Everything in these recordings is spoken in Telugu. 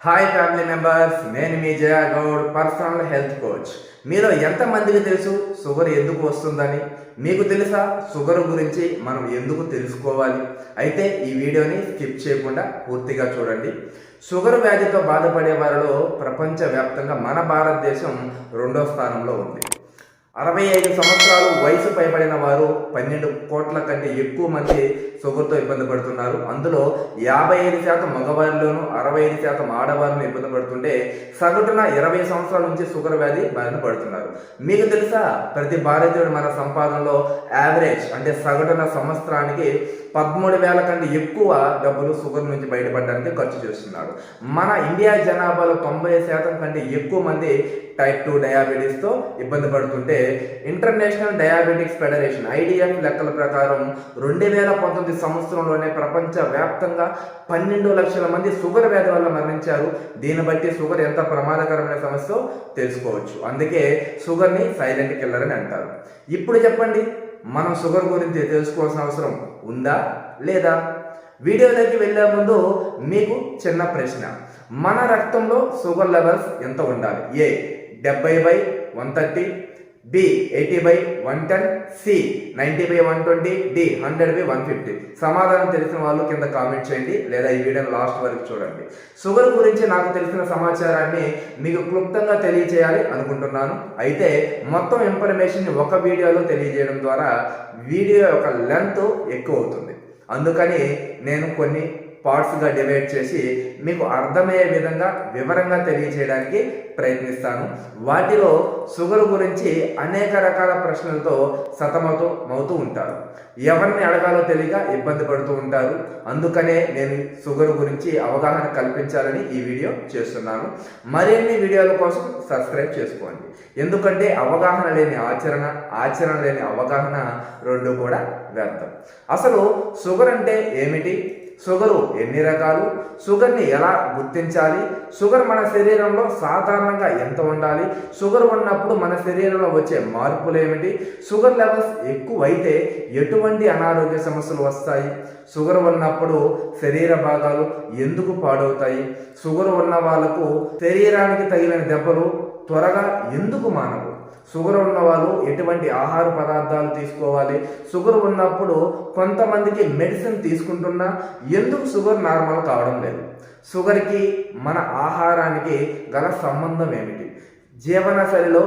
హాయ్ ఫ్యామిలీ మెంబర్స్, నేను మీ జయా గౌడ్, పర్సనల్ హెల్త్ కోచ్. మీలో ఎంతమందికి తెలుసు షుగర్ ఎందుకు వస్తుందని? మీకు తెలుసా షుగర్ గురించి మనం ఎందుకు తెలుసుకోవాలి? అయితే ఈ వీడియోని స్కిప్ చేయకుండా పూర్తిగా చూడండి. షుగర్ వ్యాధితో బాధపడే వారిలో ప్రపంచవ్యాప్తంగా మన భారతదేశం 2వ స్థానంలో ఉంది. 65 సంవత్సరాలు వయసు పైబడిన వారు 12 కోట్ల కంటే ఎక్కువ మంది షుగర్తో ఇబ్బంది పడుతున్నారు. అందులో 55% మగవారిలోను 65% ఆడవారిని ఇబ్బంది పడుతుంటే సగటున 20 సంవత్సరాల నుంచి షుగర్ వ్యాధి బారిన పడుతున్నారు. మీకు తెలుసా, ప్రతి భారతీయుడు మన సంపాదనలో యావరేజ్ అంటే సగటున సంవత్సరానికి 13,000 కంటే ఎక్కువ డబ్బులు షుగర్ నుంచి బయటపడడానికి ఖర్చు చేస్తున్నారు. మన ఇండియా జనాభాలో 90% కంటే ఎక్కువ మంది టైప్ 2 డయాబెటీస్తో ఇబ్బంది పడుతుంటే ఇంటర్నేషనల్ డయాబెటిక్స్ ఫెడరేషన్ IDF లెక్కల ప్రకారం 2019 సంవత్సరంలోనే ప్రపంచ వ్యాప్తంగా 12 లక్షల మంది షుగర్ వ్యాధి వల్ల మరణించారు. దీన్ని బట్టి షుగర్ ఎంత ప్రమాదకరమైన సమస్య తెలుసుకోవచ్చు. అందుకే షుగర్ని సైలెంట్ కిల్లర్ అని అంటారు. ఇప్పుడు చెప్పండి, మనం షుగర్ గురించి తెలుసుకోవాల్సిన అవసరం ఉందా లేదా? వీడియోలోకి వెళ్ళే ముందు మీకు చిన్న ప్రశ్న. మన రక్తంలో షుగర్ లెవెల్స్ ఎంత ఉండాలి? A 70/130, B 80/110, C 90/120, D 100/150. సమాధానం తెలిసిన వాళ్ళు కింద కామెంట్ చేయండి, లేదా ఈ వీడియోని లాస్ట్ వరకు చూడండి. షుగర్ గురించి నాకు తెలిసిన సమాచారాన్ని మీకు క్లుప్తంగా తెలియజేయాలి అనుకుంటున్నాను. అయితే మొత్తం ఇన్ఫర్మేషన్ ఒక వీడియోలో తెలియజేయడం ద్వారా వీడియో యొక్క లెంత్ ఎక్కువ అవుతుంది. అందుకని నేను కొన్ని పార్ట్స్గా డివైడ్ చేసి మీకు అర్థమయ్యే విధంగా వివరంగా తెలియజేయడానికి ప్రయత్నిస్తాను. వాటిలో షుగర్ గురించి అనేక రకాల ప్రశ్నలతో సతమతమవుతూ ఉంటారు. ఎవరిని అడగాలో తెలియక ఇబ్బంది పడుతూ ఉంటారు. అందుకనే నేను షుగర్ గురించి అవగాహన కల్పించాలని ఈ వీడియో చేస్తున్నాను. మరిన్ని వీడియోల కోసం సబ్స్క్రైబ్ చేసుకోండి. ఎందుకంటే అవగాహన లేని ఆచరణ, ఆచరణ లేని అవగాహన రెండు కూడా వ్యర్థం. అసలు షుగర్ అంటే ఏమిటి? షుగరు ఎన్ని రకాలు? షుగర్ని ఎలా గుర్తించాలి? షుగర్ మన శరీరంలో సాధారణంగా ఎంత ఉండాలి? షుగర్ ఉన్నప్పుడు మన శరీరంలో వచ్చే మార్పులు ఏమిటి? షుగర్ లెవెల్స్ ఎక్కువైతే ఎటువంటి అనారోగ్య సమస్యలు వస్తాయి? షుగర్ ఉన్నప్పుడు శరీర భాగాలు ఎందుకు పాడవుతాయి? షుగర్ ఉన్న వాళ్ళకు శరీరానికి తగిలిన దెబ్బలు త్వరగా ఎందుకు మానవు? షుగర్ ఉన్న వాళ్ళు ఎటువంటి ఆహార పదార్థాలు తీసుకోవాలి? షుగర్ ఉన్నప్పుడు కొంతమందికి మెడిసిన్ తీసుకుంటున్నా ఎందుకు షుగర్ నార్మల్ కావడం లేదు? షుగర్కి మన ఆహారానికి గల సంబంధం ఏమిటి? జీవనశైలిలో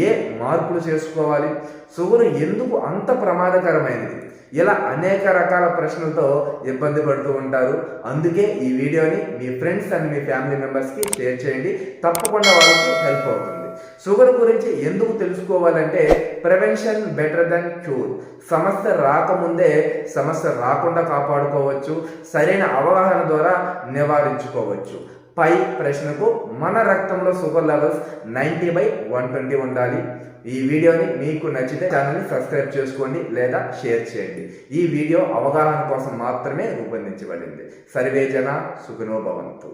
ఏ మార్పులు చేసుకోవాలి? షుగర్ ఎందుకు అంత ప్రమాదకరమైనది? ఇలా అనేక రకాల ప్రశ్నలతో ఇబ్బంది పడుతూ ఉంటారు. అందుకే ఈ వీడియోని మీ ఫ్రెండ్స్ అండ్ మీ ఫ్యామిలీ మెంబర్స్కి షేర్ చేయండి. తప్పకుండా వాళ్ళకి హెల్ప్ అవుతుంది. షుగర్ గురించి ఎందుకు తెలుసుకోవాలంటే ప్రివెన్షన్ బెటర్ దెన్ క్యూర్. సమస్య రాకముందే సమస్య రాకుండా కాపాడుకోవచ్చు. సరైన అవగాహన ద్వారా నివారించుకోవచ్చు. పై ప్రశ్నకు మన రక్తంలో షుగర్ లెవెల్స్ 90/120 ఉండాలి. ఈ వీడియోని మీకు నచ్చితే ఛానల్ని సబ్స్క్రైబ్ చేసుకోండి లేదా షేర్ చేయండి. ఈ వీడియో అవగాహన కోసం మాత్రమే రూపొందించబడింది. సర్వే జన సుఖినో భవంతు.